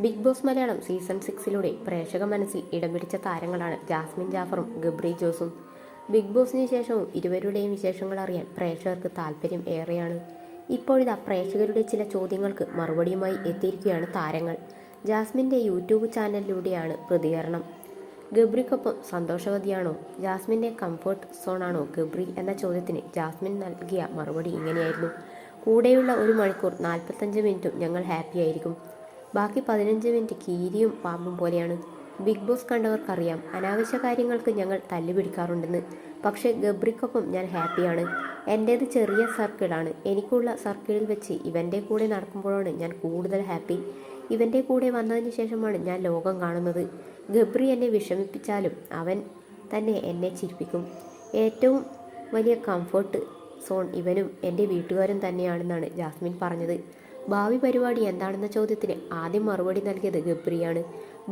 Big boss Malayalam season 6 പ്രേക്ഷക മനസ്സിൽ ഇടം പിടിച്ച താരങ്ങളാണ് ജാസ്മിൻ ജാഫറും ഗബ്രി ജോസും. ബിഗ് ബോസിന് ശേഷവും ഇരുവരുടെയും വിശേഷങ്ങൾ അറിയാൻ പ്രേക്ഷകർക്ക് താല്പര്യം ഏറെയാണ്. ഇപ്പോഴിതാ പ്രേക്ഷകരുടെ ചില ചോദ്യങ്ങൾക്ക് മറുപടിയുമായി എത്തിയിരിക്കുകയാണ് താരങ്ങൾ. ജാസ്മിൻ്റെ യൂട്യൂബ് ചാനലിലൂടെയാണ് പ്രതികരണം. ഗബ്രിക്കൊപ്പം സന്തോഷവതിയാണോ? ജാസ്മിൻ്റെ കംഫർട്ട് സോണാണോ ഗബ്രി എന്ന ചോദ്യത്തിന് ജാസ്മിൻ നൽകിയ മറുപടി ഇങ്ങനെയായിരുന്നു: കൂടെയുള്ള 1 മണിക്കൂർ 45 മിനിറ്റും ഞങ്ങൾ ഹാപ്പിയായിരിക്കും. ബാക്കി 15 മിനിറ്റ് കീരിയും പാമ്പും പോലെയാണ്. ബിഗ് ബോസ് കണ്ടവർക്കറിയാം, അനാവശ്യ കാര്യങ്ങൾക്ക് ഞങ്ങൾ തല്ലുപിടിക്കാറുണ്ടെന്ന്. പക്ഷേ ഗബ്രിക്കൊപ്പം ഞാൻ ഹാപ്പിയാണ്. എൻ്റേത് ചെറിയ സർക്കിളാണ്. എനിക്കുള്ള സർക്കിളിൽ വെച്ച് ഇവൻ്റെ കൂടെ നടക്കുമ്പോഴാണ് ഞാൻ കൂടുതൽ ഹാപ്പി. ഇവൻ്റെ കൂടെ വന്നതിന് ശേഷമാണ് ഞാൻ ലോകം കാണുന്നത്. ഗബ്രി എന്നെ വിഷമിപ്പിച്ചാലും അവൻ തന്നെ എന്നെ ചിരിപ്പിക്കും. ഏറ്റവും വലിയ കംഫർട്ട് സോൺ ഇവനും എൻ്റെ വീട്ടുകാരും തന്നെയാണെന്നാണ് ജാസ്മിൻ പറഞ്ഞത്. ഭാവി പരിപാടി എന്താണെന്ന ചോദ്യത്തിന് ആദ്യം മറുപടി നൽകിയത് ഗബ്രിയാണ്.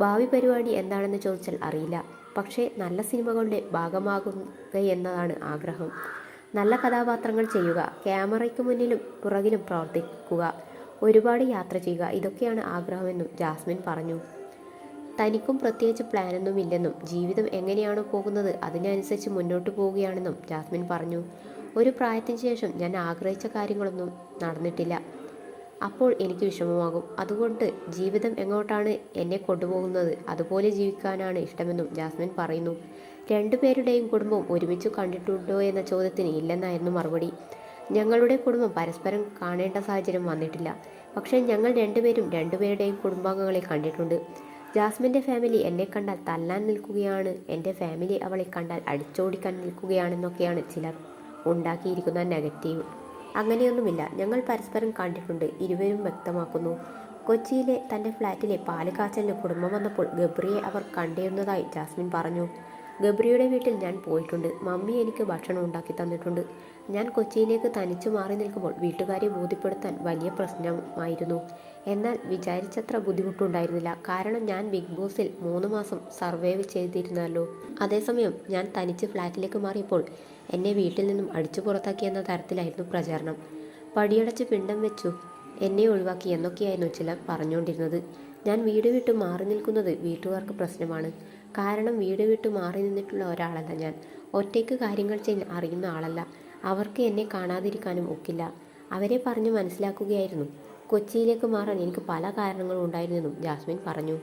ഭാവി പരിപാടി എന്താണെന്ന് ചോദിച്ചാൽ അറിയില്ല, പക്ഷേ നല്ല സിനിമകളുടെ ഭാഗമാകുകയെന്നതാണ് ആഗ്രഹം. നല്ല കഥാപാത്രങ്ങൾ ചെയ്യുക, ക്യാമറയ്ക്ക് മുന്നിലും പുറകിലും പ്രവർത്തിക്കുക, ഒരുപാട് യാത്ര ചെയ്യുക, ഇതൊക്കെയാണ് ആഗ്രഹമെന്നും ജാസ്മിൻ പറഞ്ഞു. തനിക്കും പ്രത്യേകിച്ച് പ്ലാനൊന്നുമില്ലെന്നും ജീവിതം എങ്ങനെയാണോ പോകുന്നത് അതിനനുസരിച്ച് മുന്നോട്ട് പോവുകയാണെന്നും ജാസ്മിൻ പറഞ്ഞു. ഒരു പ്രായത്തിന് ശേഷം ഞാൻ ആഗ്രഹിച്ച കാര്യങ്ങളൊന്നും നടന്നിട്ടില്ല. അപ്പോൾ എനിക്ക് വിഷമമാകും. അതുകൊണ്ട് ജീവിതം എങ്ങോട്ടാണ് എന്നെ കൊണ്ടുപോകുന്നത് അതുപോലെ ജീവിക്കാനാണ് ഇഷ്ടമെന്നും ജാസ്മിൻ പറയുന്നു. രണ്ടുപേരുടെയും കുടുംബം ഒരുമിച്ച് കണ്ടിട്ടുണ്ടോ എന്ന ചോദ്യത്തിന് ഇല്ലെന്നായിരുന്നു മറുപടി. ഞങ്ങളുടെ കുടുംബം പരസ്പരം കാണേണ്ട സാഹചര്യം വന്നിട്ടില്ല. പക്ഷേ ഞങ്ങൾ രണ്ടുപേരുടെയും കുടുംബാംഗങ്ങളെ കണ്ടിട്ടുണ്ട്. ജാസ്മിൻ്റെ ഫാമിലി എന്നെ കണ്ടാൽ തല്ലാൻ നിൽക്കുകയാണ്, എൻ്റെ ഫാമിലി അവളെ കണ്ടാൽ അടിച്ചോടിക്കാൻ നിൽക്കുകയാണെന്നൊക്കെയാണ് ചിലർ ഉണ്ടാക്കിയിരിക്കുന്ന നെഗറ്റീവ്. അങ്ങനെയൊന്നുമില്ല, ഞങ്ങൾ പരസ്പരം കണ്ടിട്ടുണ്ട്, ഇരുവരും വ്യക്തമാക്കുന്നു. കൊച്ചിയിലെ തൻ്റെ ഫ്ലാറ്റിലെ പാല് കാച്ചലിന് കുടുംബം വന്നപ്പോൾ ഗബ്രിയെ അവർ കണ്ടിരുന്നതായി ജാസ്മിൻ പറഞ്ഞു. ഗബ്രിയുടെ വീട്ടിൽ ഞാൻ പോയിട്ടുണ്ട്. മമ്മി എനിക്ക് ഭക്ഷണം ഉണ്ടാക്കി തന്നിട്ടുണ്ട്. ഞാൻ കൊച്ചിയിലേക്ക് തനിച്ചു മാറി നിൽക്കുമ്പോൾ വീട്ടുകാരെ ബോധ്യപ്പെടുത്താൻ വലിയ പ്രശ്നമായിരുന്നു. എന്നാൽ വിചാരിച്ചത്ര ബുദ്ധിമുട്ടുണ്ടായിരുന്നില്ല. കാരണം ഞാൻ ബിഗ് ബോസിൽ 3 മാസം സർവൈവ് ചെയ്തിരുന്നല്ലോ. അതേസമയം ഞാൻ തനിച്ച് ഫ്ലാറ്റിലേക്ക് മാറിയപ്പോൾ എന്നെ വീട്ടിൽ നിന്നും അടിച്ചു പുറത്താക്കിയെന്ന തരത്തിലായിരുന്നു പ്രചാരണം. പടിയടച്ച് പിണ്ടം വെച്ചു എന്നെ ഒഴിവാക്കി എന്നൊക്കെയായിരുന്നു ചിലർ പറഞ്ഞുകൊണ്ടിരുന്നത്. ഞാൻ വീട് വിട്ട് മാറി നിൽക്കുന്നത് വീട്ടുകാർക്ക് പ്രശ്നമാണ്. കാരണം വീട് വിട്ട് മാറി നിന്നിട്ടുള്ള ഒരാളല്ല ഞാൻ. ഒറ്റയ്ക്ക് കാര്യങ്ങൾ ചെയ്യാൻ അറിയുന്ന ആളല്ല. അവർക്ക് എന്നെ കാണാതിരിക്കാനും ഒക്കില്ല. അവരെ പറഞ്ഞ് മനസ്സിലാക്കുകയായിരുന്നു. കൊച്ചിയിലേക്ക് മാറാൻ എനിക്ക് പല കാരണങ്ങളും ഉണ്ടായിരുന്നെന്നും ജാസ്മിൻ പറഞ്ഞു.